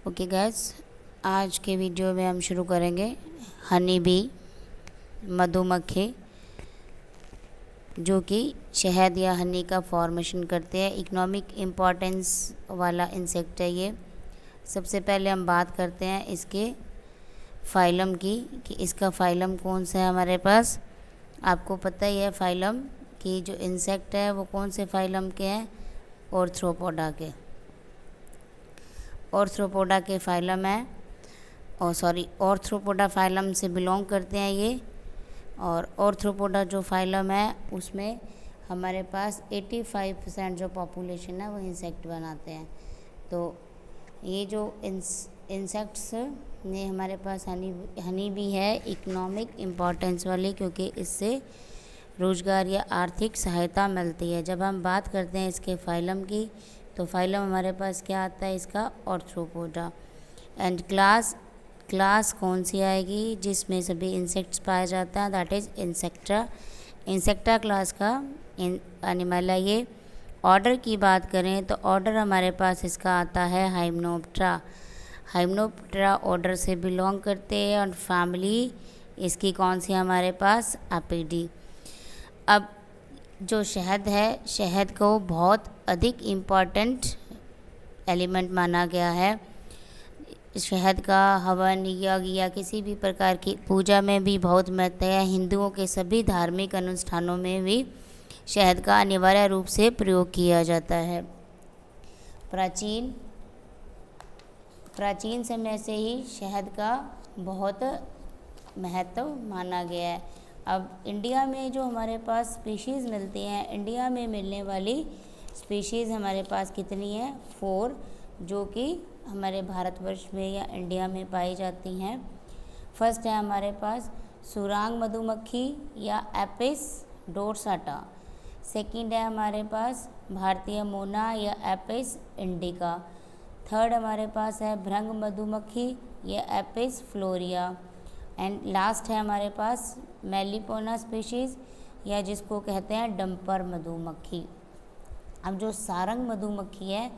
Okay gas, आज के video में हम शुरू करेंगे हनी बी, मधुमक्खी जो कि शहद या हनी का फॉर्मेशन करते हैं। इकोनॉमिक इम्पोर्टेंस वाला इंसेक्ट है ये। सबसे पहले हम बात करते हैं इसके फाइलम की कि इसका फाइलम कौन सा है हमारे पास। आपको पता ही है फाइलम कि जो इंसेक्ट है वो कौन से फाइलम के हैं, ऑर्थ्रोपोडा के। ऑर्थ्रोपोडा के फाइलम है ऑर्थ्रोपोडा फाइलम से बिलोंग करते हैं ये। और ऑर्थ्रोपोडा जो फाइलम है उसमें हमारे पास 85% जो पॉपुलेशन है वो इंसेक्ट बनाते हैं। तो ये जो इंसेक्ट्स ने हमारे पास हनी भी है इकोनॉमिक इम्पोर्टेंस वाली, क्योंकि इससे रोज़गार या आर्थिक सहायता मिलती है। जब हम बात करते हैं इसके फाइलम की तो फाइलम हमारे पास क्या आता है इसका, ऑर्थ्रोपोडा। एंड क्लास कौन सी आएगी जिसमें सभी इंसेक्ट्स पाया जाता है, that is insecta. Insecta class का एनिमल है ये। ऑर्डर की बात करें तो ऑर्डर हमारे पास इसका आता है हाइमेनोप्टेरा। हाइमेनोप्टेरा ऑर्डर से बिलोंग करते हैं। और फैमिली इसकी कौन सी हमारे पास, एपिडी। अब जो शहद है, शहद को बहुत अधिक इम्पॉर्टेंट एलिमेंट माना गया है। शहद का हवन यज्ञ या किसी भी प्रकार की पूजा में भी बहुत महत्व है। हिंदुओं के सभी धार्मिक अनुष्ठानों में भी शहद का अनिवार्य रूप से प्रयोग किया जाता है। प्राचीन समय से ही शहद का बहुत महत्व माना गया है। अब इंडिया में जो हमारे पास स्पीशीज़ मिलती हैं, इंडिया में मिलने वाली स्पीशीज़ हमारे पास कितनी है, 4, जो कि हमारे भारतवर्ष में या इंडिया में पाई जाती हैं। फर्स्ट है हमारे पास सुरांग मधुमक्खी या एपिस डोरसाटा। सेकंड है हमारे पास भारतीय मोना या एपिस इंडिका। थर्ड हमारे पास है भृंग मधुमक्खी या एपिस फ्लोरिया। एंड लास्ट है हमारे पास मेलिपोना स्पीशीज़ या जिसको कहते हैं डंपर मधुमक्खी। अब जो सारंग मधुमक्खी है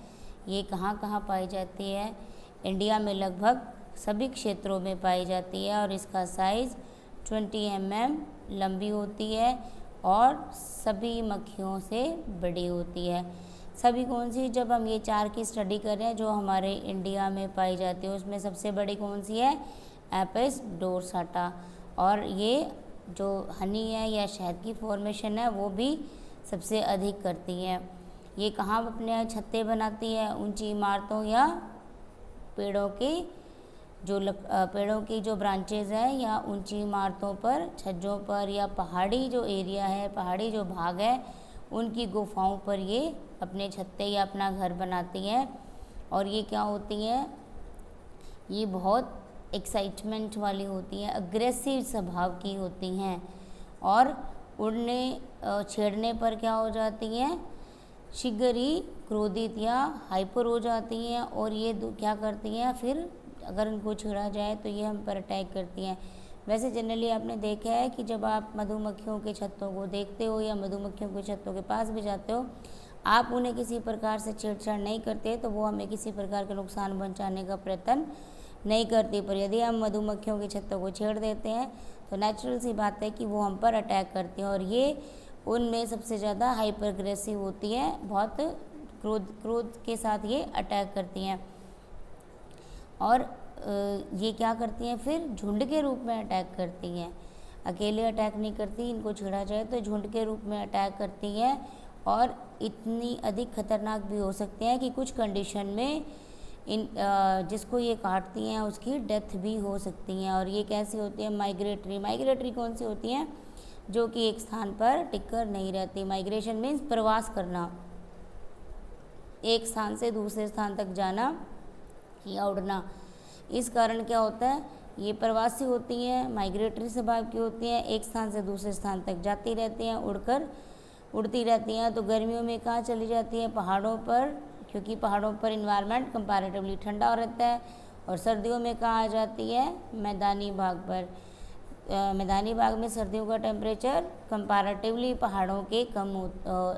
ये कहाँ कहाँ पाई जाती है, इंडिया में लगभग सभी क्षेत्रों में पाई जाती है। और इसका साइज़ 20 mm लंबी होती है और सभी मक्खियों से बड़ी होती है। सभी कौन सी, जब हम ये 4 की स्टडी कर रहे हैं जो हमारे इंडिया में पाई जाती है उसमें सबसे बड़ी कौन सी है, एपिस डोरसाटा। और ये जो हनी है या शहद की फॉर्मेशन है वो भी सबसे अधिक करती है। ये कहाँ अपने छत्ते बनाती है, ऊंची इमारतों या पेड़ों की जो ब्रांचेज है या ऊंची इमारतों पर, छज्जों पर, या पहाड़ी जो एरिया है, पहाड़ी जो भाग है उनकी गुफाओं पर ये अपने छत्ते या अपना घर बनाती हैं। और ये क्या होती हैं, ये बहुत एक्साइटमेंट वाली होती हैं, अग्रेसिव स्वभाव की होती हैं और छेड़ने पर क्या हो जाती हैं, शीघ्र ही क्रोधित या हाइपर हो जाती हैं। और ये क्या करती हैं, फिर अगर उनको छेड़ा जाए तो ये हम पर अटैक करती हैं। वैसे जनरली आपने देखा है कि जब आप मधुमक्खियों के छत्तों को देखते हो या मधुमक्खियों के छत्तों के पास भी जाते हो, आप उन्हें किसी प्रकार से छेड़छाड़ नहीं करते तो वो हमें किसी प्रकार के नुकसान पहुँचाने का प्रयत्न नहीं करती। पर यदि हम मधुमक्खियों के छत्तों को छेड़ देते हैं तो नेचुरल सी बात है कि वो हम पर अटैक करती हैं। और ये उनमें सबसे ज़्यादा हाइपर अग्रेसिव होती है, बहुत क्रोध के साथ ये अटैक करती हैं। और ये क्या करती हैं, फिर झुंड के रूप में अटैक करती हैं, अकेले अटैक नहीं करती। इनको छेड़ा जाए तो झुंड के रूप में अटैक करती हैं और इतनी अधिक खतरनाक भी हो सकती हैं कि कुछ कंडीशन में जिसको ये काटती हैं उसकी डेथ भी हो सकती हैं। और ये कैसी होती है, माइग्रेटरी कौन सी होती हैं, जो कि एक स्थान पर टिककर नहीं रहती। माइग्रेशन मीन्स प्रवास करना, एक स्थान से दूसरे स्थान तक जाना या उड़ना। इस कारण क्या होता है, ये प्रवासी होती हैं, माइग्रेटरी स्वभाव की होती हैं, एक स्थान से दूसरे स्थान तक जाती रहती हैं, उड़ती रहती हैं। तो गर्मियों में कहाँ चली जाती हैं, पहाड़ों पर, क्योंकि पहाड़ों पर इन्वायरमेंट कंपैरेटिवली ठंडा रहता है। और सर्दियों में कहाँ आ जाती है, मैदानी भाग पर। मैदानी भाग में सर्दियों का टेम्परेचर कंपैरेटिवली पहाड़ों के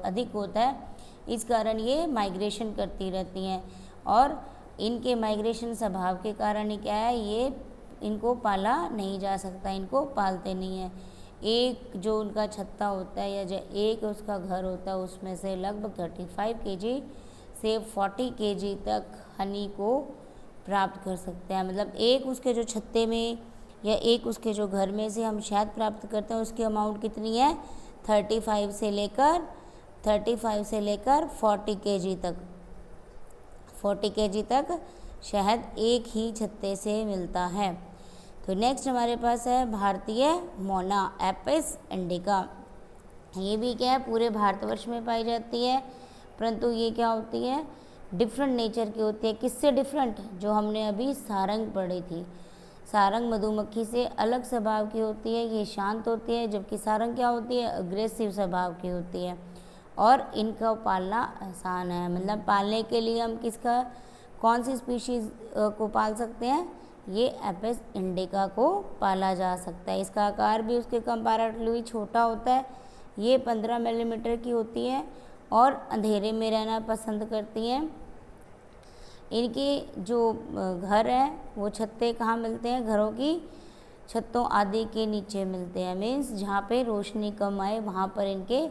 अधिक होता है, इस कारण ये माइग्रेशन करती रहती हैं और इनके माइग्रेशन स्वभाव के कारण ही क्या है, ये इनको पाला नहीं जा सकता, इनको पालते नहीं हैं। एक जो उनका छत्ता होता है या जो एक उसका घर होता है उसमें से लगभग 35 kg से 40 kg तक हनी को प्राप्त कर सकते हैं। मतलब एक उसके जो छत्ते में या एक उसके जो घर में से हम शहद प्राप्त करते हैं उसकी अमाउंट कितनी है, 35 से लेकर 40 kg तक, 40 kg तक शहद एक ही छत्ते से मिलता है। तो नेक्स्ट हमारे पास है भारतीय मोना एपिस इंडिका। ये भी क्या है, पूरे भारतवर्ष में पाई जाती है, परंतु ये क्या होती है, डिफरेंट नेचर की होती है। किससे डिफरेंट, जो हमने अभी सारंग पढ़ी थी, सारंग मधुमक्खी से अलग स्वभाव की होती है, ये शांत होती है, जबकि सारंग क्या होती है, अग्रेसिव स्वभाव की होती है और इनका पालना आसान है। मतलब पालने के लिए हम किसका, कौन सी स्पीशीज़ को पाल सकते हैं, ये एपिस इंडिका को पाला जा सकता है। इसका आकार भी उसके कंपैरेटिवली छोटा होता है, ये 15 मिलीमीटर की होती है और अंधेरे में रहना पसंद करती हैं। इनके जो घर हैं वो छत्ते कहाँ मिलते हैं, घरों की छतों आदि के नीचे मिलते हैं, मीन्स जहाँ पे रोशनी कम आए वहाँ पर इनके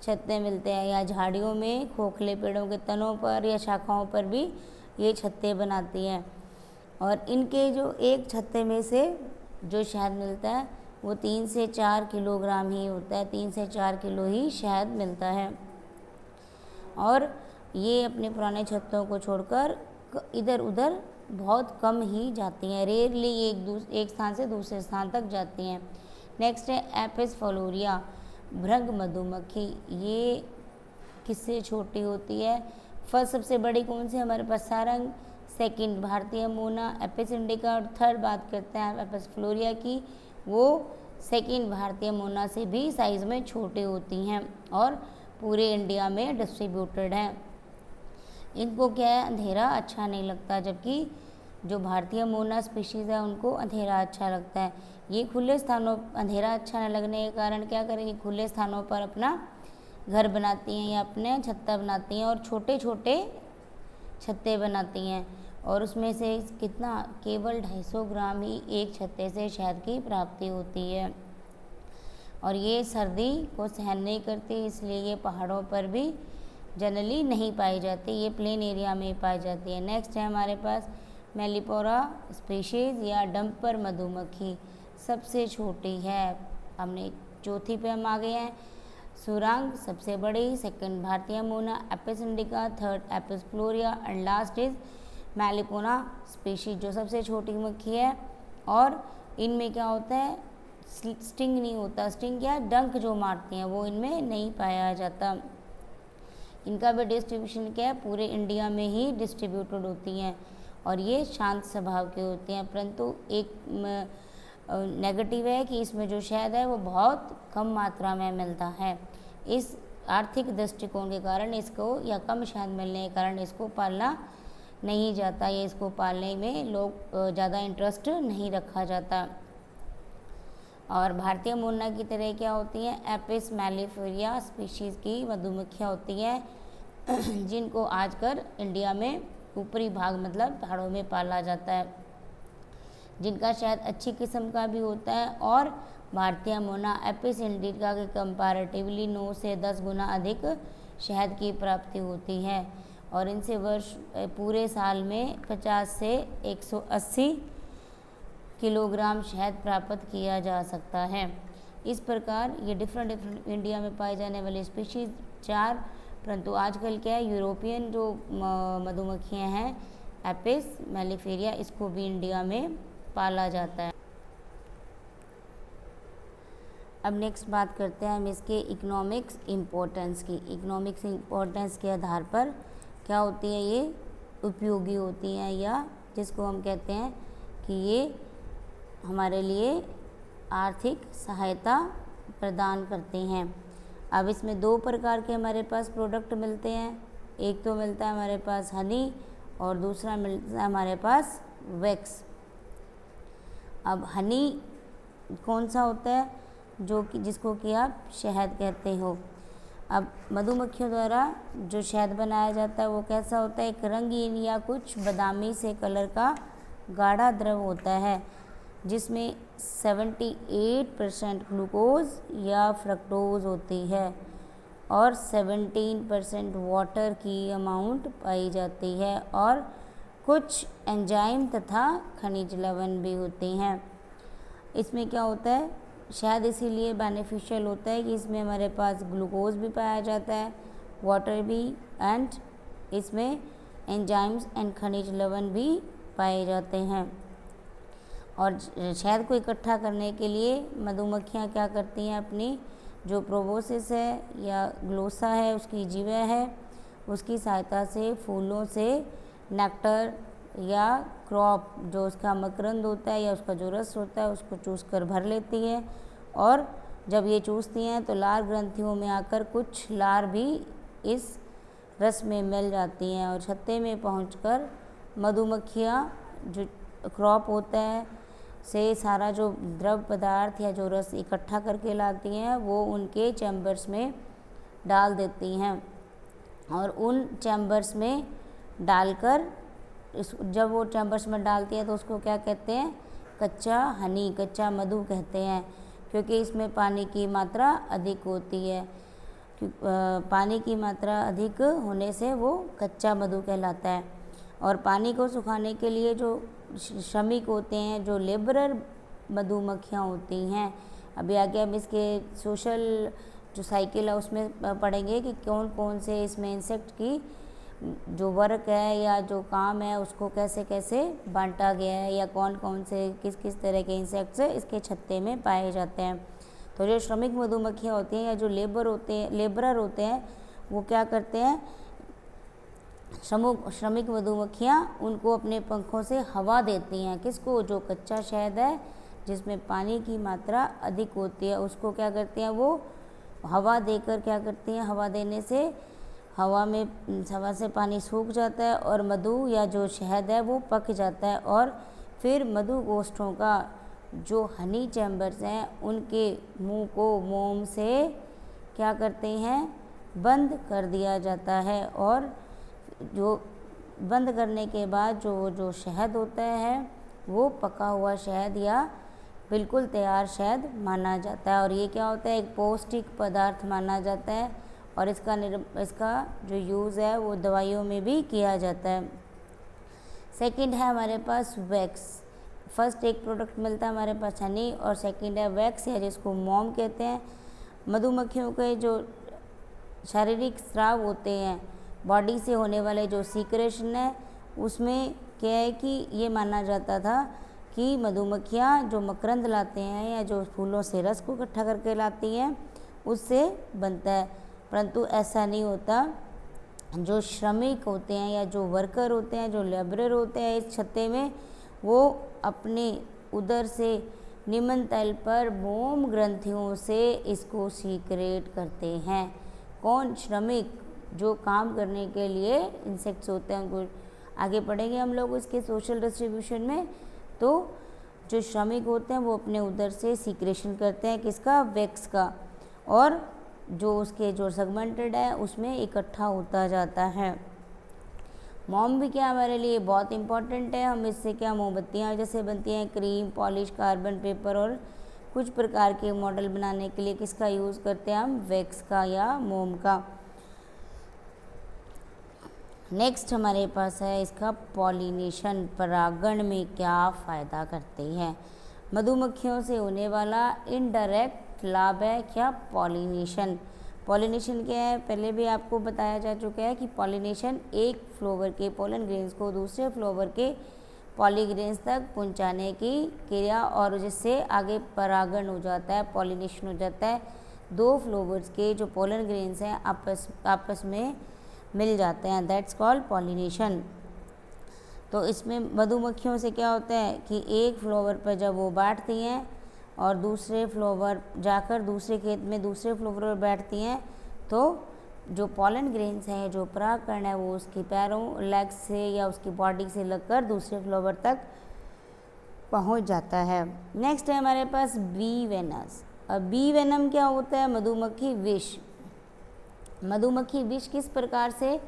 छत्ते मिलते हैं, या झाड़ियों में खोखले पेड़ों के तनों पर या शाखाओं पर भी ये छत्ते बनाती हैं। और इनके जो एक छत्ते में से जो शहद मिलता है वो 3 से 4 किलोग्राम ही होता है, 3 से 4 किलो ही शहद मिलता है। और ये अपने पुराने छत्तों को छोड़कर इधर उधर बहुत कम ही जाती हैं, रेयरली एक स्थान से दूसरे स्थान तक जाती हैं। नेक्स्ट है एपिस फ्लोरिया, भृंग मधुमक्खी। ये किससे छोटी होती है, फर्स्ट सबसे बड़ी कौन सी हमारे पास, सारंग, सेकंड भारतीय मोना एपिस इंडिका, और थर्ड बात करते हैं एपिस फ्लोरिया की, वो सेकंड भारतीय मोना से भी साइज़ में छोटी होती हैं और पूरे इंडिया में डिस्ट्रीब्यूटेड हैं। इनको क्या है, अंधेरा अच्छा नहीं लगता, जबकि जो भारतीय मोना स्पीशीज़ है उनको अंधेरा अच्छा लगता है। ये खुले स्थानों, अंधेरा अच्छा न लगने के कारण क्या करेंगे, खुले स्थानों पर अपना घर बनाती हैं या अपने छत्ता बनाती हैं और छोटे छोटे छत्ते बनाती हैं और उसमें से कितना, केवल 250 ग्राम ही एक छत्ते से शहद की प्राप्ति होती है। और ये सर्दी को सहन नहीं करती, इसलिए ये पहाड़ों पर भी जनरली नहीं पाई जाती, ये प्लेन एरिया में पाई जाती है। नेक्स्ट है हमारे पास मेलिपोरा स्पीशीज़ या डंपर मधुमक्खी, सबसे छोटी है। हमने चौथी पे हम आ गए हैं, सुरांग सबसे बड़ी, सेकंड भारतीय मोना Apis indica, third Apis florea and last is Melipona species, जो सबसे छोटी मक्खी है। और इनमें क्या होता है, स्टिंग नहीं होता, स्टिंग क्या है, डंक जो मारती हैं वो इनमें नहीं पाया जाता। इनका भी डिस्ट्रीब्यूशन क्या है, पूरे इंडिया में ही डिस्ट्रीब्यूटेड होती हैं और ये शांत स्वभाव की होती हैं, परंतु एक नेगेटिव है कि इसमें जो शहद है वो बहुत कम मात्रा में मिलता है। इस आर्थिक दृष्टिकोण के कारण इसको, या कम शहद मिलने के कारण इसको पालना नहीं जाता, या इसको पालने में लोग ज़्यादा इंटरेस्ट नहीं रखा जाता। और भारतीय मोना की तरह क्या होती हैं, एपिस मेलिफेरिया स्पीशीज़ की मधुमक्खियाँ होती हैं जिनको आजकल इंडिया में ऊपरी भाग मतलब पहाड़ों में पाला जाता है, जिनका शहद अच्छी किस्म का भी होता है और भारतीय मोना एपिस इंडिका के कंपैरेटिवली 9 से 10 गुना अधिक शहद की प्राप्ति होती है और इनसे वर्ष पूरे साल में 50 से 180 किलोग्राम शहद प्राप्त किया जा सकता है। इस प्रकार ये डिफरेंट इंडिया में पाए जाने वाले स्पीशीज़ 4, परंतु आजकल क्या है, यूरोपियन जो मधुमक्खियाँ हैं एपिस मेलिफेरिया, इसको भी इंडिया में पाला जाता है। अब नेक्स्ट बात करते हैं हम इसके इकोनॉमिक्स इम्पोर्टेंस की। इकोनॉमिक्स इम्पोर्टेंस के आधार पर क्या होती है, ये उपयोगी होती हैं, या जिसको हम कहते हैं कि ये हमारे लिए आर्थिक सहायता प्रदान करते हैं। अब इसमें 2 प्रकार के हमारे पास प्रोडक्ट मिलते हैं, एक तो मिलता है हमारे पास हनी और दूसरा मिलता है हमारे पास वैक्स। अब हनी कौन सा होता है, जो कि जिसको कि आप शहद कहते हो, अब मधुमक्खियों द्वारा जो शहद बनाया जाता है वो कैसा होता है, एक रंगीन या कुछ बादामी से कलर का गाढ़ा द्रव होता है जिसमें 78% ग्लूकोज या फ्रक्टोज होती है और 17% वाटर की अमाउंट पाई जाती है और कुछ एंजाइम तथा खनिज लवण भी होते हैं। इसमें क्या होता है, शहद इसीलिए बेनिफिशियल होता है कि इसमें हमारे पास ग्लूकोज भी पाया जाता है, वाटर भी, एंड इसमें एंजाइम्स एंड खनिज लवण भी पाए जाते हैं। और शहद को इकट्ठा करने के लिए मधुमक्खियाँ क्या करती हैं, अपनी जो प्रोबोसिस है या ग्लोसा है, उसकी जीवा है, उसकी सहायता से फूलों से नेक्टर या क्रॉप जो उसका मकरंद होता है या उसका जो रस होता है उसको चूस कर भर लेती है। और जब ये चूसती हैं तो लार ग्रंथियों में आकर कुछ लार भी इस रस में मिल जाती हैं और छत्ते में पहुंचकर मधुमक्खियाँ जो क्रॉप होता है से सारा जो द्रव पदार्थ या जो रस इकट्ठा करके लाती हैं वो उनके चैम्बर्स में डाल देती हैं और उन चैम्बर्स में डालकर जब वो चैम्बर्स में डालती है तो उसको क्या कहते हैं, कच्चा हनी, कच्चा मधु कहते हैं, क्योंकि इसमें पानी की मात्रा अधिक होती है। पानी की मात्रा अधिक होने से वो कच्चा मधु कहलाता है। और पानी को सुखाने के लिए जो श्रमिक होते हैं, जो लेबरर मधुमक्खियाँ होती हैं, अभी आगे हम इसके सोशल जो साइकिल है उसमें पढ़ेंगे कि कौन कौन से इसमें इंसेक्ट की जो वर्क है या जो काम है उसको कैसे कैसे बांटा गया है या कौन कौन से किस किस तरह के इंसेक्ट्स इसके छत्ते में पाए जाते हैं। तो जो श्रमिक मधुमक्खियाँ होती हैं या जो लेबरर होते हैं वो क्या करते हैं, श्रमिक मधुमक्खियाँ उनको अपने पंखों से हवा देती हैं। किसको, जो कच्चा शहद है जिसमें पानी की मात्रा अधिक होती है उसको क्या करती हैं, वो हवा देकर क्या करती हैं, हवा देने से हवा से पानी सूख जाता है और मधु या जो शहद है वो पक जाता है और फिर मधु गोष्ठों का जो हनी चैम्बर्स हैं उनके मुंह को मोम से क्या करते हैं, बंद कर दिया जाता है और जो बंद करने के बाद जो शहद होता है वो पका हुआ शहद या बिल्कुल तैयार शहद माना जाता है। और ये क्या होता है, एक पौष्टिक पदार्थ माना जाता है और इसका जो यूज़ है वो दवाइयों में भी किया जाता है। सेकंड है हमारे पास वैक्स। फर्स्ट एक प्रोडक्ट मिलता है हमारे पास हनी और सेकंड है वैक्स या जिसको मोम कहते हैं। मधुमक्खियों के जो शारीरिक स्राव होते हैं, बॉडी से होने वाले जो सीक्रेशन है, उसमें क्या है कि ये माना जाता था कि मधुमक्खियाँ जो मकरंद लाते हैं या जो फूलों से रस को इकट्ठा करके लाती हैं उससे बनता है, परंतु ऐसा नहीं होता। जो श्रमिक होते हैं या जो वर्कर होते हैं, जो लेबरर होते हैं इस छत्ते में, वो अपने उदर से निम्न तल पर मोम ग्रंथियों से इसको सीक्रेट करते हैं। कौन, श्रमिक जो काम करने के लिए इंसेक्ट्स होते हैं उनको आगे पढ़ेंगे हम लोग इसके सोशल डिस्ट्रीब्यूशन में। तो जो श्रमिक होते हैं वो अपने उदर से सीक्रेशन करते हैं, किसका, वैक्स का, और जो उसके जो सेगमेंटेड है उसमें इकट्ठा होता जाता है। मोम भी क्या हमारे लिए बहुत इम्पॉर्टेंट है। हम इससे क्या मोमबत्तियाँ जैसे बनती हैं, क्रीम, पॉलिश, कार्बन पेपर और कुछ प्रकार के मॉडल बनाने के लिए किसका यूज़ करते हैं हम, वैक्स का या मोम का। नेक्स्ट हमारे पास है इसका पॉलिनेशन। परागण में क्या फ़ायदा करते हैं, मधुमक्खियों से होने वाला इनडायरेक्ट लाभ है क्या, पॉलिनेशन। पॉलिनेशन क्या है, पहले भी आपको बताया जा चुका है कि पॉलिनेशन एक फ्लावर के पोलन ग्रेन्स को दूसरे फ्लावर के पॉलीग्रेन्स तक पहुंचाने की क्रिया और जिससे आगे परागण हो जाता है, पॉलिनेशन हो जाता है। दो फ्लावर्स के जो पोलन ग्रेन्स हैं आपस में मिल जाते हैं, दैट्स कॉल्ड पॉलिनेशन। तो इसमें मधुमक्खियों से क्या होता है कि एक फ्लावर पर जब वो बैठती हैं और दूसरे फ्लावर जाकर दूसरे खेत में दूसरे फ्लावर पर बैठती हैं तो जो पॉलन ग्रेन्स हैं, जो परागकण है, वो उसके पैरों, लेग्स से या उसकी बॉडी से लगकर दूसरे फ्लावर तक पहुंच जाता है। नेक्स्ट है हमारे पास बी वेनस। अब बी वेनम क्या होता है, मधुमक्खी विष। मधुमक्खी विष किस प्रकार से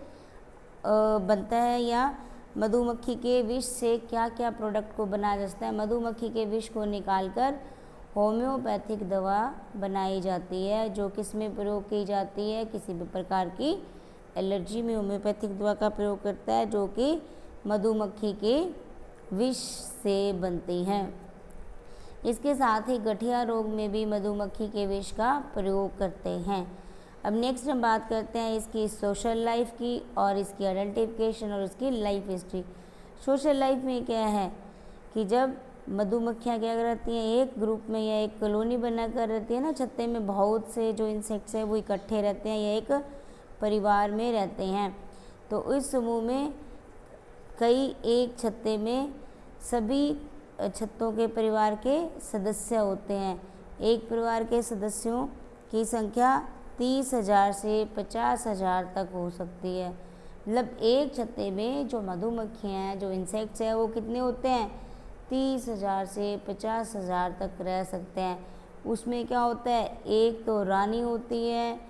बनता है, या मधुमक्खी के विष से क्या क्या प्रोडक्ट को बनाया जा सकता है। मधुमक्खी के विष को निकालकर होम्योपैथिक दवा बनाई जाती है, जो किस में प्रयोग की जाती है, किसी भी प्रकार की एलर्जी में होम्योपैथिक दवा का प्रयोग करता है, जो कि मधुमक्खी के विष से बनती हैं। इसके साथ ही गठिया रोग में भी मधुमक्खी के विष का प्रयोग करते हैं। अब नेक्स्ट हम बात करते हैं इसकी सोशल लाइफ की और इसकी आइडेंटिफिकेशन और उसकी लाइफ हिस्ट्री। सोशल लाइफ में क्या है कि जब मधुमक्खियाँ क्या करती हैं, एक ग्रुप में या एक कॉलोनी बनाकर रहती है ना, छत्ते में बहुत से जो इंसेक्ट्स हैं वो इकट्ठे रहते हैं या एक परिवार में रहते हैं। तो इस समूह में कई एक छत्ते में सभी छत्तों के परिवार के सदस्य होते हैं। एक परिवार के सदस्यों की संख्या 30,000 से 50,000 तक हो सकती है। मतलब एक छत्ते में जो मधुमक्खियाँ हैं, जो इंसेक्ट्स हैं, वो कितने होते हैं, 30,000 से 50,000 तक रह सकते हैं। उसमें क्या होता है, एक तो रानी होती है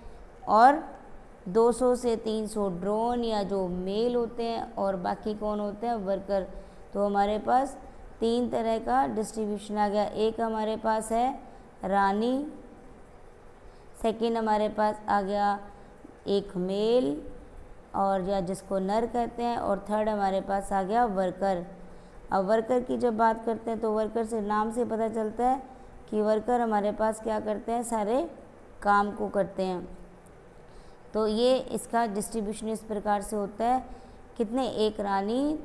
और 200 से 300 ड्रोन या जो मेल होते हैं, और बाकी कौन होते हैं, वर्कर। तो हमारे पास 3 तरह का डिस्ट्रीब्यूशन आ गया। एक हमारे पास है रानी, सेकंड हमारे पास आ गया एक मेल और या जिसको नर कहते हैं, और थर्ड हमारे पास आ गया वर्कर। अब वर्कर की जब बात करते हैं तो वर्कर से नाम से पता चलता है कि वर्कर हमारे पास क्या करते हैं, सारे काम को करते हैं। तो ये इसका डिस्ट्रीब्यूशन इस प्रकार से होता है, कितने, एक रानी,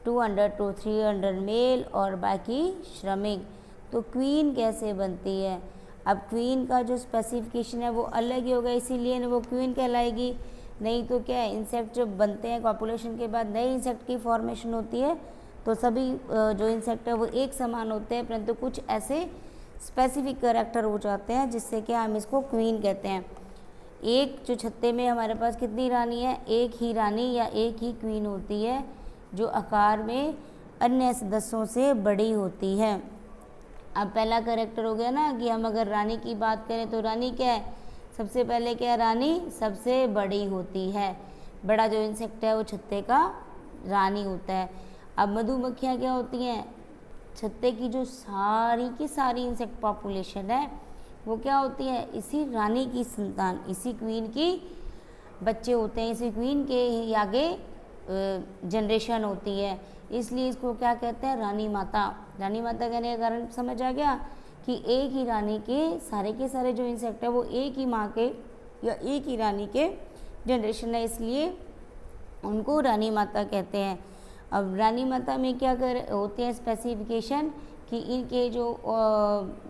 200 to 300 मेल और बाकी श्रमिक। तो क्वीन कैसे बनती है, अब क्वीन का जो स्पेसिफिकेशन है वो अलग ही होगा, इसीलिए वो क्वीन कहलाएगी। नहीं तो क्या है, इंसेक्ट जब बनते हैं कॉपुलेशन के बाद नए इंसेक्ट की फॉर्मेशन होती है, तो सभी जो इंसेक्ट है वो एक समान होते हैं, परंतु कुछ ऐसे स्पेसिफिक कैरेक्टर हो जाते हैं जिससे क्या हम इसको क्वीन कहते हैं। एक जो छत्ते में हमारे पास कितनी रानी है, एक ही रानी या एक ही क्वीन होती है, जो आकार में अन्य सदस्यों से बड़ी होती है। अब पहला कैरेक्टर हो गया ना कि हम अगर रानी की बात करें तो रानी क्या है, सबसे पहले क्या है, रानी सबसे बड़ी होती है। बड़ा जो इंसेक्ट है वो छत्ते का रानी होता है। अब मधुमक्खियाँ क्या होती हैं, छत्ते की जो सारी की सारी इंसेक्ट पॉपुलेशन है वो क्या होती है, इसी रानी की संतान, इसी क्वीन की बच्चे होते हैं, इसी क्वीन के ही आगे जनरेशन होती है, इसलिए इसको क्या कहते हैं, रानी माता। रानी माता कहने का कारण समझ आ गया कि एक ही रानी के सारे जो इंसेक्ट है वो एक ही माँ के या एक ही रानी के जनरेशन है, इसलिए उनको रानी माता कहते हैं। अब रानी माता में क्या होते हैं स्पेसिफिकेशन कि इनके जो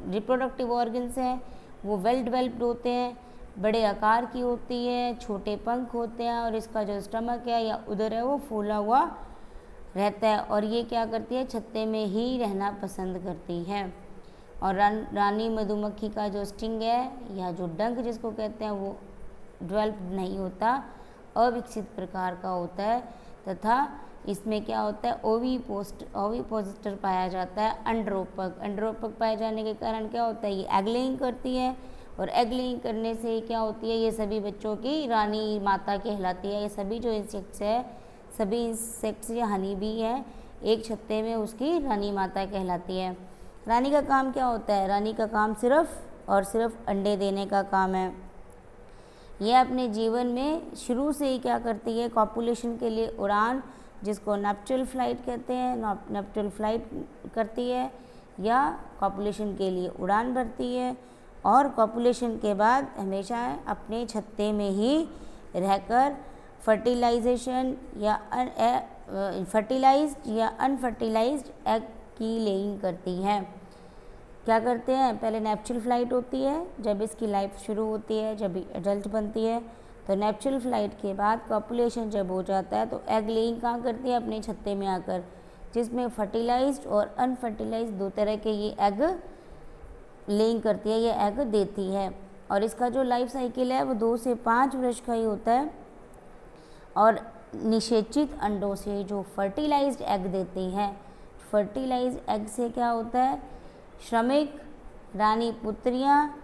रिप्रोडक्टिव ऑर्गन्स हैं वो वेल डेवलप्ड होते हैं, बड़े आकार की होती है, छोटे पंख होते हैं, और इसका जो स्टमक है या उदर है वो फूला हुआ रहता है, और ये क्या करती है, छत्ते में ही रहना पसंद करती है। और रानी मधुमक्खी का जो स्टिंग है या जो डंक जिसको कहते हैं वो डेवलप्ड नहीं होता, अविकसित प्रकार का होता है, तथा इसमें क्या होता है, ओविपोजिटर पाया जाता है, अंडरोपक पाए जाने के कारण क्या होता है, ये एग लेइंग करती है, और एग लेइंग करने से क्या होती है, ये सभी बच्चों की रानी माता कहलाती है। ये सभी जो इंसेक्ट्स है, सभी इंसेक्ट्स या हनी बी है, एक छत्ते में उसकी रानी माता कहलाती है। रानी का काम क्या होता है, रानी का काम सिर्फ और सिर्फ अंडे देने का काम है। यह अपने जीवन में शुरू से ही क्या करती है, कॉपुलेशन के लिए उड़ान, जिसको नप्चुअल फ्लाइट कहते हैं, नप्चुअल फ्लाइट करती है या कॉपुलेशन के लिए उड़ान भरती है, और कॉपुलेशन के बाद हमेशा अपने छत्ते में ही रहकर फर्टिलाइजेशन या फर्टिलाइज्ड या अनफर्टिलाइज्ड एग की लेइंग करती है। क्या करते हैं, पहले नेचुरल फ्लाइट होती है, जब इसकी लाइफ शुरू होती है, जब एडल्ट बनती है, तो नेचुरल फ्लाइट के बाद कॉपुलेशन जब हो जाता है तो एग लेइंग कहाँ करती है, अपने छत्ते में आकर, जिसमें फर्टिलाइज्ड और अनफर्टिलाइज्ड दो तरह के ये एग लेइंग करती है, ये एग देती है। और इसका जो लाइफ साइकिल है वो 2 से 5 वर्ष का ही होता है, और निषेचित अंडों से जो फर्टिलाइज्ड एग देती हैं, फर्टिलाइज्ड एग से क्या होता है, श्रमिक, रानी पुत्रियाँ,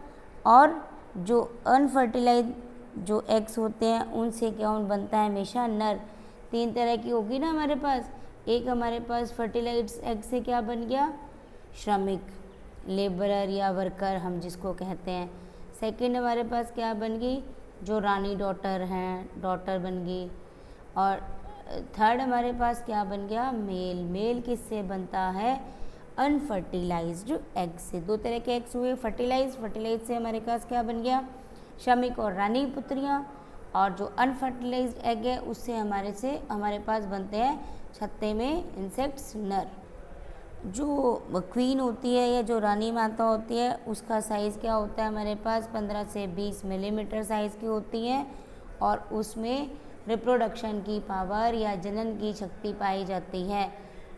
और जो अनफर्टिलाइज्ड जो एग्स होते हैं उनसे क्या बनता है हमेशा नर। 3 तरह की होगी ना हमारे पास। एक हमारे पास फर्टिलाइज्ड एग से क्या बन गया, श्रमिक, लेबरर या वर्कर हम जिसको कहते हैं। सेकंड हमारे पास क्या बन गई, जो रानी डॉटर हैं, डॉटर बन गई। और थर्ड हमारे पास क्या बन गया, मेल। मेल किससे बनता है, अनफर्टिलाइज्ड एग से। 2 तरह के एग्स हुए, फर्टिलाइज से हमारे पास क्या बन गया, श्रमिक और रानी पुत्रियाँ। और जो अनफर्टिलाइज्ड एग है उससे हमारे पास बनते हैं छत्ते में इंसेक्ट्स, नर। जो क्वीन होती है या जो रानी माता होती है उसका साइज़ क्या होता है हमारे पास, 15 से 20 मिलीमीटर साइज़ की होती है। और उसमें रिप्रोडक्शन की पावर या जनन की शक्ति पाई जाती है।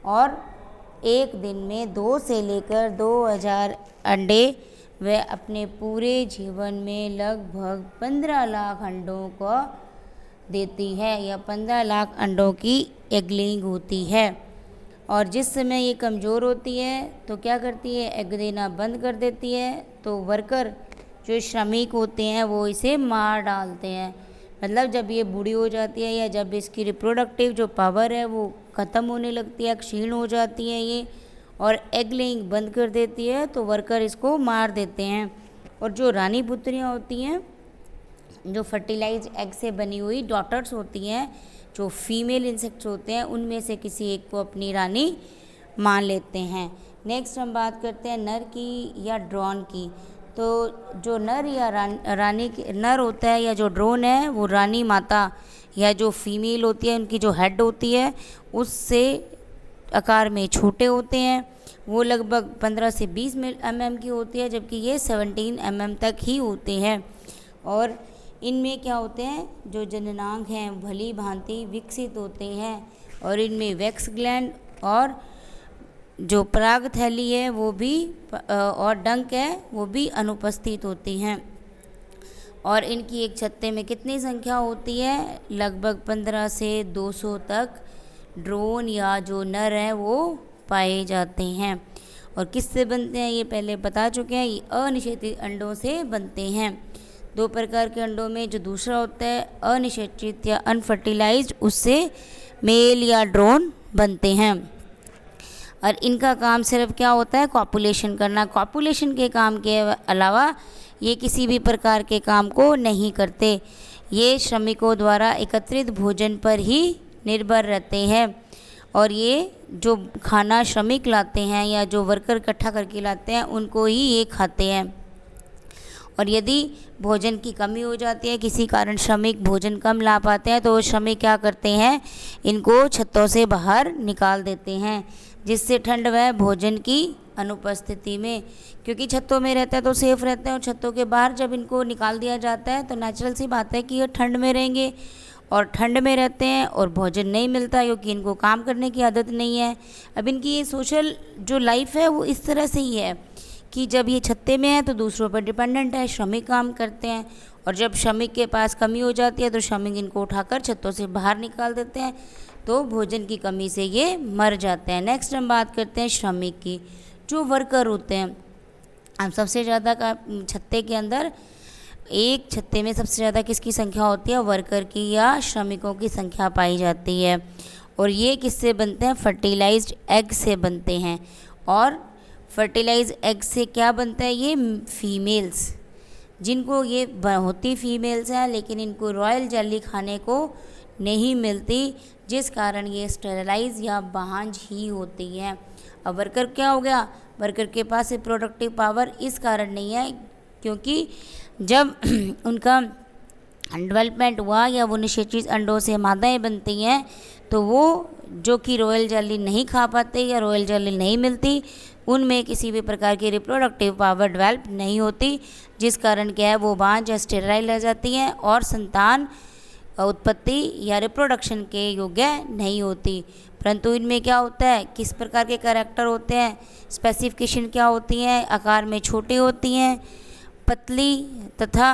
और एक दिन में 2 से लेकर 2000 अंडे वह अपने पूरे जीवन में लगभग 15 लाख अंडों को देती है, या 15 लाख अंडों की एगलिंग होती है। और जिस समय ये कमज़ोर होती है तो क्या करती है, एग देना बंद कर देती है। तो वर्कर जो श्रमिक होते हैं वो इसे मार डालते हैं। मतलब जब ये बूढ़ी हो जाती है या जब इसकी रिप्रोडक्टिव जो पावर है वो ख़त्म होने लगती है, क्षीण हो जाती है ये, और एग लेइंग बंद कर देती है, तो वर्कर इसको मार देते हैं। और जो रानी पुत्रियाँ होती हैं, जो फर्टिलाइज एग से बनी हुई डॉटर्स होती हैं, जो फीमेल इंसेक्ट्स होते हैं, उनमें से किसी एक को अपनी रानी मान लेते हैं। नेक्स्ट हम बात करते हैं नर की या ड्रोन की। तो जो नर या रानी नर होता है या जो ड्रोन है वो रानी माता या जो फीमेल होती है उनकी जो हेड होती है उससे आकार में छोटे होते हैं। वो लगभग 15 से 20 mm की होती है, जबकि ये 17 mm तक ही होते हैं। और इनमें क्या होते हैं, जो जननांग हैं भली भांति विकसित होते हैं, और इनमें वैक्स ग्लैंड और जो पराग थैली है वो भी और डंक है वो भी अनुपस्थित होती हैं। और इनकी एक छत्ते में कितनी संख्या होती है, लगभग 15 से 200 तक ड्रोन या जो नर हैं वो पाए जाते हैं। और किससे बनते हैं ये पहले बता चुके हैं, ये अनिषेचित अंडों से बनते हैं। 2 प्रकार के अंडों में जो दूसरा होता है अनिषेचित या अनफर्टिलाइज्ड, उससे मेल या ड्रोन बनते हैं। और इनका काम सिर्फ क्या होता है, कॉपुलेशन करना। कॉपुलेशन के काम के अलावा ये किसी भी प्रकार के काम को नहीं करते। ये श्रमिकों द्वारा एकत्रित भोजन पर ही निर्भर रहते हैं। और ये जो खाना श्रमिक लाते हैं या जो वर्कर इकट्ठा करके लाते हैं उनको ही ये खाते हैं। और यदि भोजन की कमी हो जाती है, किसी कारण श्रमिक भोजन कम ला पाते हैं, तो श्रमिक क्या करते हैं, इनको छतों से बाहर निकाल देते हैं, जिससे ठंड व भोजन की अनुपस्थिति में, क्योंकि छतों में रहता है तो सेफ रहते हैं, और छतों के बाहर जब इनको निकाल दिया जाता है तो नेचुरल सी बात है कि ये ठंड में रहेंगे, और ठंड में रहते हैं और भोजन नहीं मिलता क्योंकि इनको काम करने की आदत नहीं है। अब इनकी ये सोशल जो लाइफ है वो इस तरह से ही है कि जब ये छत्ते में है तो दूसरों पर डिपेंडेंट है, श्रमिक काम करते हैं, और जब श्रमिक के पास कमी हो जाती है तो श्रमिक इनको उठाकर छतों से बाहर निकाल देते हैं, तो भोजन की कमी से ये मर जाते हैं। नेक्स्ट हम बात करते हैं श्रमिक की, जो वर्कर होते हैं। हम सबसे ज़्यादा का छत्ते के अंदर, एक छत्ते में सबसे ज़्यादा किसकी संख्या होती है, वर्कर की या श्रमिकों की संख्या पाई जाती है। और ये किससे बनते हैं, फर्टिलाइज्ड एग से बनते हैं। और फर्टिलाइज एग से क्या बनता है, ये फीमेल्स, जिनको ये होती फीमेल्स हैं लेकिन इनको रॉयल जेली खाने को नहीं मिलती, जिस कारण ये स्टेरलाइज या बांझ ही होती हैं। अब वर्कर क्या हो गया, वर्कर के पास रिप्रोडक्टिव पावर इस कारण नहीं है क्योंकि जब उनका डेवलपमेंट हुआ या वो निषेचित अंडों से मादाएं बनती हैं तो वो जो कि रॉयल जेली नहीं खा पाते या रॉयल जेली नहीं मिलती, उनमें किसी भी प्रकार की रिप्रोडक्टिव पावर डेवलप नहीं होती, जिस कारण क्या है वो बांझ या स्टेराइल रह जाती हैं और संतान उत्पत्ति या रिप्रोडक्शन के योग्य नहीं होती। परंतु इनमें क्या होता है, किस प्रकार के कैरेक्टर होते हैं, स्पेसिफिकेशन क्या होती हैं, आकार में छोटी होती हैं, पतली, तथा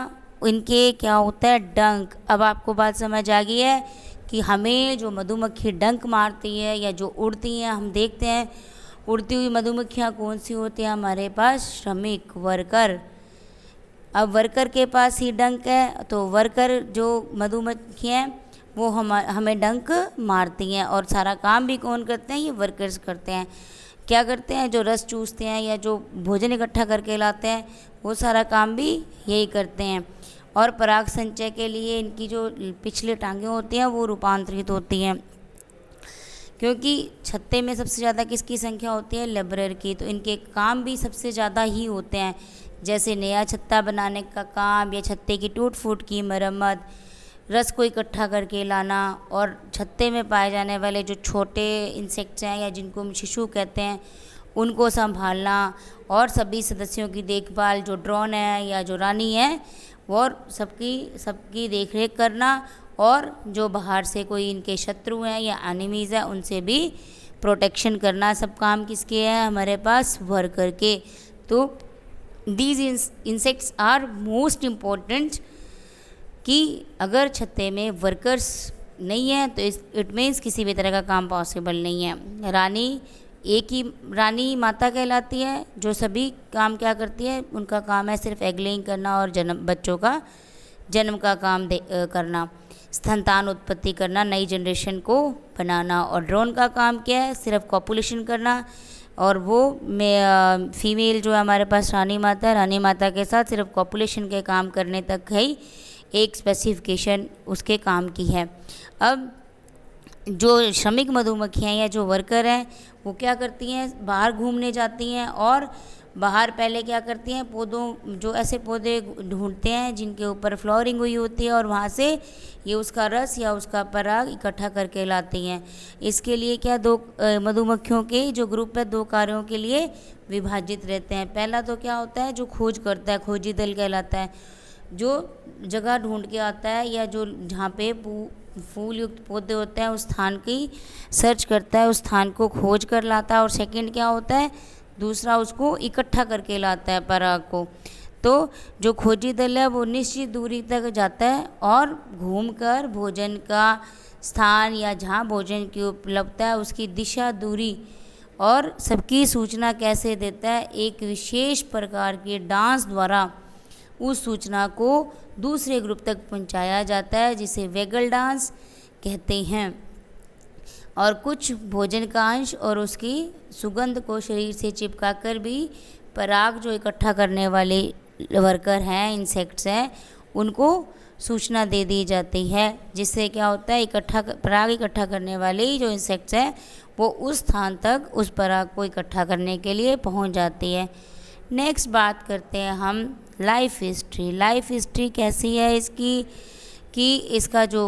इनके क्या होता है, डंक। अब आपको बात समझ आ गई है कि हमें जो मधुमक्खी डंक मारती है या जो उड़ती हैं, हम देखते हैं उड़ती हुई मधुमक्खियाँ कौन सी होती हैं हमारे पास, श्रमिक, वर्कर, अब वर्कर के पास ही डंक है, तो वर्कर जो मधुमक्खी हैं वो हमें डंक मारती हैं, और सारा काम भी कौन करते हैं? ये वर्कर्स करते हैं। क्या करते हैं? जो रस चूसते हैं या जो भोजन इकट्ठा करके लाते हैं, वो सारा काम भी यही करते हैं। और पराग संचय के लिए इनकी जो पिछले टांगें होती हैं वो रूपांतरित होती हैं, क्योंकि छत्ते में सबसे ज़्यादा किसकी संख्या होती है? लेबरर की, तो इनके काम भी सबसे ज़्यादा ही होते हैं, जैसे नया छत्ता बनाने का काम या छत्ते की टूट फूट की मरम्मत, रस को इकट्ठा करके लाना, और छत्ते में पाए जाने वाले जो छोटे इंसेक्ट्स हैं या जिनको हम शिशु कहते हैं उनको संभालना, और सभी सदस्यों की देखभाल, जो ड्रोन है या जो रानी है वो सबकी देखरेख करना, और जो बाहर से कोई इनके शत्रु हैं या एनिमीज़ हैं उनसे भी प्रोटेक्शन करना, सब काम किसके हैं? हमारे पास वर्कर के। तो these insects are most important, कि अगर छत्ते में वर्कर्स नहीं है तो इट मीन्स किसी भी तरह का काम पॉसिबल नहीं है। रानी एक ही रानी माता कहलाती है, जो सभी काम क्या करती है? उनका काम है सिर्फ एग लेइंग करना और बच्चों का जन्म का काम करना, संतान उत्पत्ति करना, नई जनरेशन को बनाना। और ड्रोन का काम क्या है? सिर्फ कॉपुलेशन करना, और वो फीमेल जो है हमारे पास रानी माता के साथ सिर्फ कॉपुलेशन के काम करने तक ही एक स्पेसिफिकेशन उसके काम की है। अब जो श्रमिक मधुमक्खियाँ या जो वर्कर हैं वो क्या करती हैं? बाहर घूमने जाती हैं, और बाहर पहले क्या करती हैं? पौधों, जो ऐसे पौधे ढूंढते हैं जिनके ऊपर फ्लावरिंग हुई होती है, और वहाँ से ये उसका रस या उसका पराग इकट्ठा करके लाती हैं। इसके लिए क्या दो मधुमक्खियों के जो ग्रुप है दो कार्यों के लिए विभाजित रहते हैं। पहला तो क्या होता है? जो खोज करता है, खोजी दल कहलाता है, जो जगह ढूंढ के आता है या जो जहाँ पे फूल युक्त पौधे होते हैं उस स्थान की सर्च करता है, उस स्थान को खोज कर लाता है। और सेकंड क्या होता है? दूसरा उसको इकट्ठा करके लाता है पराग को। तो जो खोजी दल है वो निश्चित दूरी तक जाता है और घूमकर भोजन का स्थान या जहाँ भोजन की उपलब्धता है उसकी दिशा, दूरी और सबकी सूचना कैसे देता है? एक विशेष प्रकार के डांस द्वारा उस सूचना को दूसरे ग्रुप तक पहुंचाया जाता है, जिसे वेगल डांस कहते हैं। और कुछ भोजन का अंश और उसकी सुगंध को शरीर से चिपकाकर भी पराग जो इकट्ठा करने वाले वर्कर हैं, इंसेक्ट्स हैं, उनको सूचना दे दी जाती है, जिससे क्या होता है? पराग इकट्ठा करने वाले जो इंसेक्ट्स हैं वो उस स्थान तक उस पराग को इकट्ठा करने के लिए पहुंच जाती है। नेक्स्ट बात करते हैं हम लाइफ हिस्ट्री। लाइफ हिस्ट्री कैसी है इसकी, कि इसका जो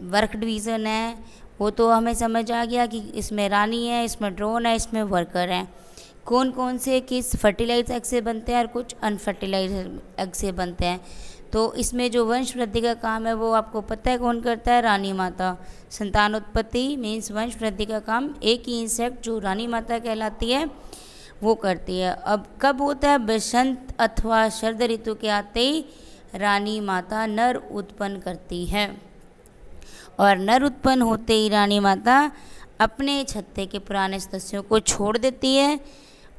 वर्क डिवीज़न है वो तो हमें समझ आ गया कि इसमें रानी है, इसमें ड्रोन है, इसमें वर्कर हैं। कौन कौन से किस फर्टिलाइज एग से बनते हैं और कुछ अनफर्टिलाइज एग से बनते हैं। तो इसमें जो वंश वृद्धि का काम है वो आपको पता है कौन करता है? रानी माता। संतान उत्पत्ति मीन्स वंश वृद्धि का काम एक ही इंसेक्ट जो रानी माता कहलाती है वो करती है। अब कब होता है? बसंत अथवा शरद ऋतु के आते ही रानी माता नर उत्पन्न करती है, और नर उत्पन्न होते ही रानी माता अपने छत्ते के पुराने सदस्यों को छोड़ देती है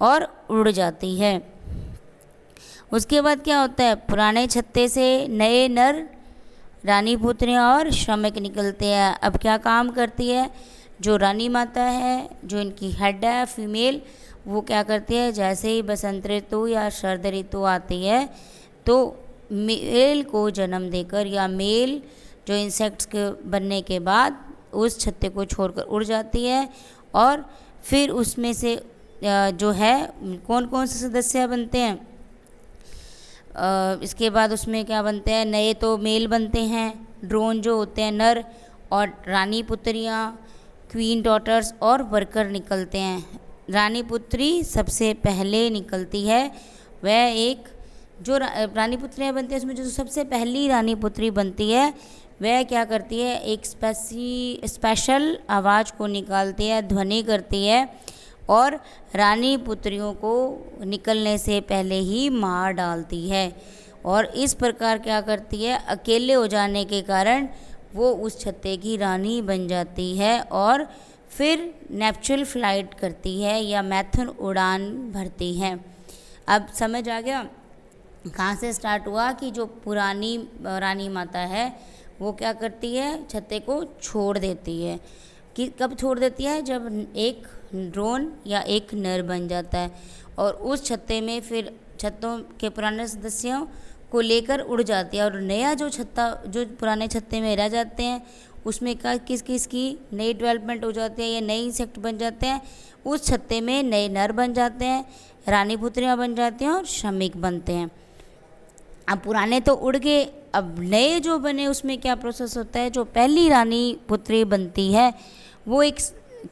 और उड़ जाती है। उसके बाद क्या होता है? पुराने छत्ते से नए नर रानी पुत्रियाँ और श्रमिक निकलते हैं। अब क्या काम करती है? जो रानी माता है, जो इनकी हेड है फीमेल, वो क्या करती है? जैसे ही बसंत ऋतु या शरद ऋतु आती है तो मेल को जन्म देकर या मेल जो इंसेक्ट्स के बनने के बाद उस छत्ते को छोड़कर उड़ जाती है, और फिर उसमें से जो है कौन कौन से सदस्य बनते हैं? इसके बाद उसमें क्या बनते हैं? नए तो मेल बनते हैं, ड्रोन जो होते हैं नर, और रानी पुत्रियाँ, क्वीन डॉटर्स और वर्कर निकलते हैं। रानी पुत्री सबसे पहले निकलती है। वह एक जो रानी पुत्रियाँ बनती है उसमें जो सबसे पहली रानी पुत्री बनती है वह क्या करती है? एक स्पेशल आवाज़ को निकालती है, ध्वनि करती है, और रानी पुत्रियों को निकलने से पहले ही मार डालती है। और इस प्रकार क्या करती है? अकेले हो जाने के कारण वो उस छत्ते की रानी बन जाती है और फिर नेचुरल फ्लाइट करती है या मैथन उड़ान भरती है। अब समझ आ गया कहाँ से स्टार्ट हुआ कि जो पुरानी रानी माता है वो क्या करती है, छत्ते को छोड़ देती है। कि कब छोड़ देती है, जब एक ड्रोन या एक नर बन जाता है और उस छत्ते में फिर छत्तों के पुराने सदस्यों को लेकर उड़ जाती है, और नया जो छत्ता जो पुराने छत्ते में रह जाते हैं उसमें का किस किस की नई डेवलपमेंट हो जाती है या नई इंसेक्ट बन जाते हैं, उस छत्ते में नए नर बन जाते हैं, रानी पुत्रियाँ बन जाती हैं और श्रमिक बनते हैं। अब पुराने तो उड़ गए, अब नए जो बने उसमें क्या प्रोसेस होता है, जो पहली रानी पुत्री बनती है वो एक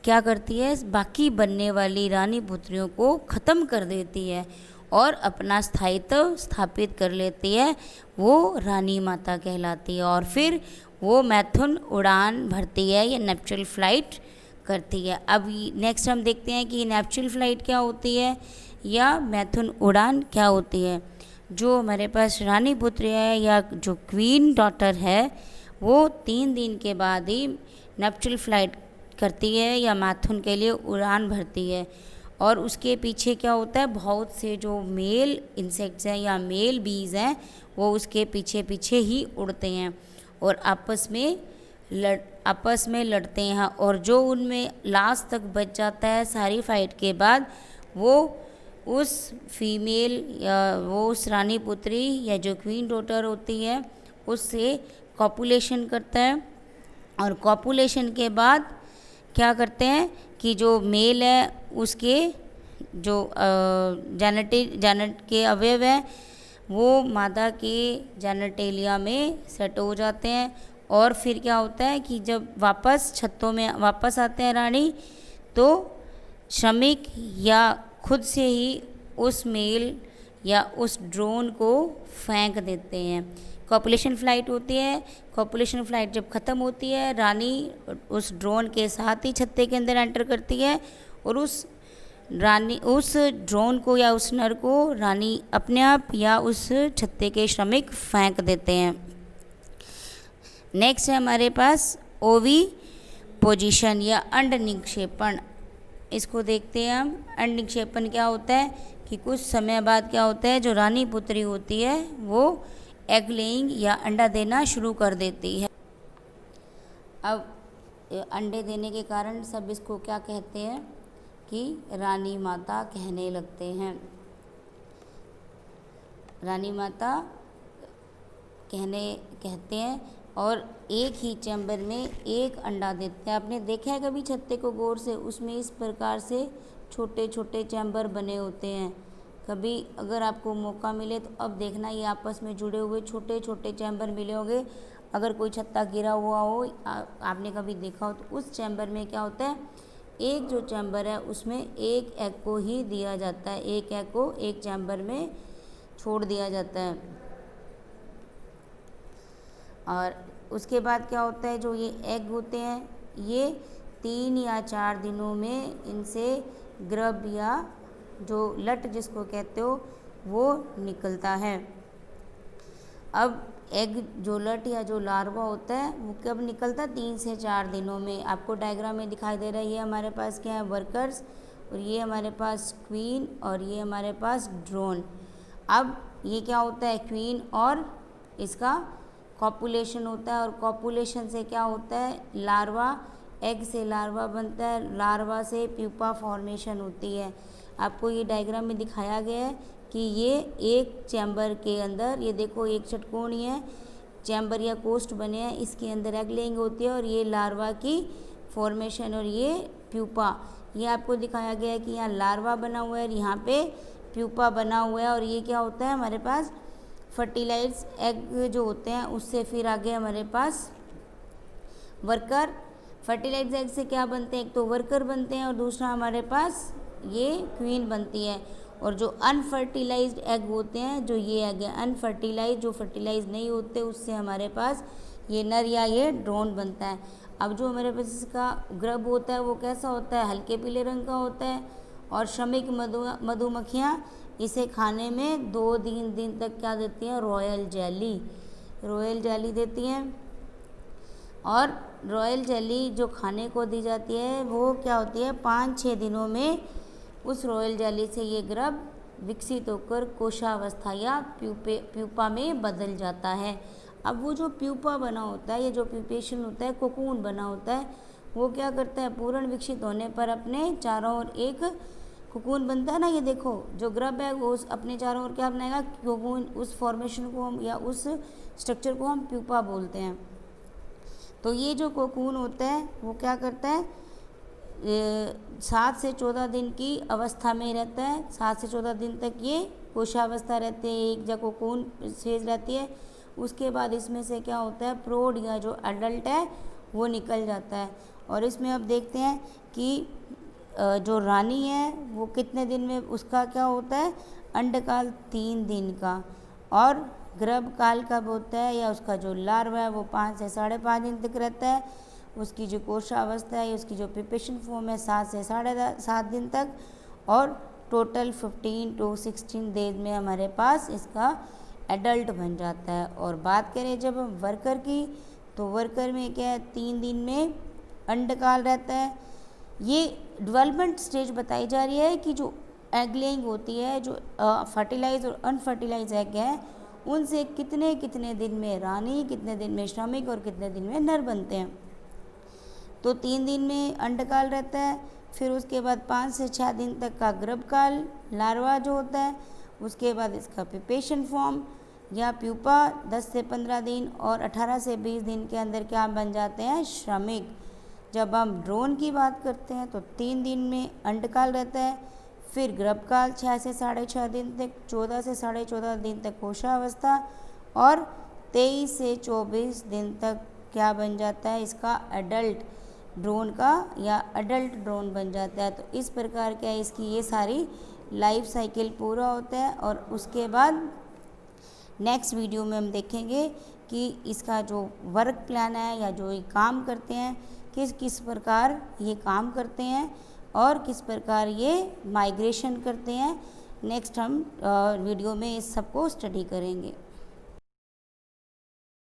क्या करती है, बाकी बनने वाली रानी पुत्रियों को ख़त्म कर देती है और अपना स्थायित्व स्थापित कर लेती है, वो रानी माता कहलाती है। और फिर वो मैथुन उड़ान भरती है या नेप्चुरल फ्लाइट करती है। अब नेक्स्ट हम देखते हैं कि नेप्चुरल फ्लाइट क्या होती है या मैथुन उड़ान क्या होती है। जो हमारे पास रानी पुत्री है या जो क्वीन डॉटर है वो 3 दिन के बाद ही नेप्चुरल फ्लाइट करती है या मैथुन के लिए उड़ान भरती है, और उसके पीछे क्या होता है, बहुत से जो मेल इंसेक्ट्स हैं या मेल बीज हैं वो उसके पीछे पीछे ही उड़ते हैं और आपस में लड़ते हैं, और जो उनमें लास्ट तक बच जाता है सारी फाइट के बाद, वो उस फीमेल या वो उस रानी पुत्री या जो क्वीन डॉटर होती है उससे कॉपुलेशन करता है। और कॉपुलेशन के बाद क्या करते हैं कि जो मेल है उसके जो जेनेट के अवयव हैं वो मादा के जेनेटेलिया में सेट हो जाते हैं, और फिर क्या होता है कि जब वापस छत्तों में वापस आते हैं रानी, तो श्रमिक या खुद से ही उस मेल या उस ड्रोन को फेंक देते हैं। कॉपुलेशन फ्लाइट होती है। कॉपुलेशन फ्लाइट जब ख़त्म होती है, रानी उस ड्रोन के साथ ही छत्ते के अंदर एंटर करती है और उस ड्रोन को या उस नर को रानी अपने आप या उस छत्ते के श्रमिक फेंक देते हैं। नेक्स्ट है हमारे पास ओवी पोजीशन या अंड निक्षेपण। इसको देखते हैं हम। अंड निक्षेपण क्या होता है कि कुछ समय बाद क्या होता है, जो रानी पुत्री होती है वो एग लेइंग या अंडा देना शुरू कर देती है। अब अंडे देने के कारण सब इसको क्या कहते हैं कि रानी माता कहने लगते हैं। रानी माता कहते हैं, और एक ही चैम्बर में एक अंडा देते हैं। आपने देखा है कभी छत्ते को गौर से, उसमें इस प्रकार से छोटे छोटे चैम्बर बने होते हैं। कभी अगर आपको मौका मिले तो अब देखना, ये आपस में जुड़े हुए छोटे छोटे चैम्बर मिले होंगे। अगर कोई छत्ता गिरा हुआ हो, आपने कभी देखा हो, तो उस चैम्बर में क्या होता है, एक जो चैम्बर है उसमें एक एग को ही दिया जाता है, एक एग को एक चैम्बर में छोड़ दिया जाता है। और उसके बाद क्या होता है, जो ये एग होते हैं ये 3 या 4 दिनों में इनसे ग्रब या जो लट जिसको कहते हो वो निकलता है। अब एग जो लट या जो लार्वा होता है वो कब निकलता है, 3 से 4 दिनों में। आपको डायग्राम में दिखाई दे रहा है, ये हमारे पास क्या है, वर्कर्स, और ये हमारे पास क्वीन, और ये हमारे पास ड्रोन। अब ये क्या होता है, क्वीन और इसका कॉपुलेशन होता है, और कॉपुलेशन से क्या होता है, लार्वा, एग से लार्वा बनता है, लार्वा से प्यूपा फॉर्मेशन होती है। आपको ये डायग्राम में दिखाया गया है कि ये एक चैम्बर के अंदर, ये देखो एक षटकोणीय है चैम्बर या कोस्ट बने हैं, इसके अंदर एग लेइंग होती है और ये लार्वा की फॉर्मेशन, और ये प्यूपा, ये आपको दिखाया गया है कि यहाँ लार्वा बना हुआ है और यहाँ पे प्यूपा बना हुआ है। और ये क्या होता है, हमारे पास फर्टिलाइज एग जो होते हैं उससे फिर आगे हमारे पास वर्कर। फर्टिलाइज एग से क्या बनते हैं, एक तो वर्कर बनते हैं और दूसरा हमारे पास ये क्वीन बनती है। और जो अनफर्टिलाइज्ड एग होते हैं, जो ये एग है अनफर्टिलाइज, जो फर्टिलाइज नहीं होते, उससे हमारे पास ये नर या ये ड्रोन बनता है। अब जो हमारे पास इसका ग्रब होता है वो कैसा होता है, हल्के पीले रंग का होता है, और श्रमिक मधुमक्खियाँ इसे खाने में 2-3 दिन तक क्या देती हैं, रॉयल जेली देती हैं। और रॉयल जेली जो खाने को दी जाती है वो क्या होती है, 5-6 दिनों में उस रॉयल जेली से ये ग्रब विकसित होकर कोशावस्था या प्यूपा में बदल जाता है। अब वो जो प्यूपा बना होता है, ये जो प्यूपेशन होता है, कोकून बना होता है, वो क्या करता है, पूर्ण विकसित होने पर अपने चारों ओर एक कोकून बनता है ना, ये देखो जो ग्रब है वो अपने चारों ओर क्या बनाएगा, कोकून। उस फॉर्मेशन को हम या उस स्ट्रक्चर को हम प्यूपा बोलते हैं। तो ये जो कोकून होता है वो क्या करता है, 7 से 14 दिन की अवस्था में रहता है। 7 से 14 दिन तक ये कोशावस्था रहती है, एक जगह कोकून स्टेज रहती है। उसके बाद इसमें से क्या होता है, प्रौढ़ या जो एडल्ट है वो निकल जाता है। और इसमें अब देखते हैं कि जो रानी है वो कितने दिन में, उसका क्या होता है, अंडकाल 3 दिन का। और गर्भ काल कब होता है, या उसका जो लार्वा है वो 5 से 5.5 दिन तक रहता है। उसकी जो कोशावस्था है, उसकी जो प्रिपरेशन फॉर्म है 7 से 7.5 दिन तक। और टोटल 15 to 16 डेज में हमारे पास इसका एडल्ट बन जाता है। और बात करें जब हम वर्कर की, तो वर्कर में क्या है, 3 दिन में अंडकाल रहता है। ये डेवलपमेंट स्टेज बताई जा रही है कि जो एग लेइंग होती है, जो फर्टिलाइज और अनफर्टिलाइज एग है, उनसे कितने कितने दिन में रानी, कितने दिन में श्रमिक और कितने दिन में नर बनते हैं। तो 3 दिन में अंडकाल रहता है। फिर उसके बाद 5 से 6 दिन तक का गर्भकाल, लार्वा जो होता है। उसके बाद इसका प्यूपेशन फॉर्म या प्यूपा 10 से 15 दिन, और 18 से 20 दिन के अंदर क्या बन जाते हैं, श्रमिक। जब हम ड्रोन की बात करते हैं तो 3 दिन में अंडकाल रहता है। फिर गर्भकाल 6 से 6.5 दिन तक, 14 से 14.5 दिन तक कोशावस्था, और 23 से 24 दिन तक क्या बन जाता है, इसका एडल्ट ड्रोन का या एडल्ट ड्रोन बन जाता है। तो इस प्रकार क्या है, इसकी ये सारी लाइफ साइकिल पूरा होता है। और उसके बाद नेक्स्ट वीडियो में हम देखेंगे कि इसका जो वर्क प्लान है या जो ये काम करते हैं, किस किस प्रकार ये काम करते हैं और किस प्रकार ये माइग्रेशन करते हैं। नेक्स्ट हम वीडियो में इस सबको स्टडी करेंगे।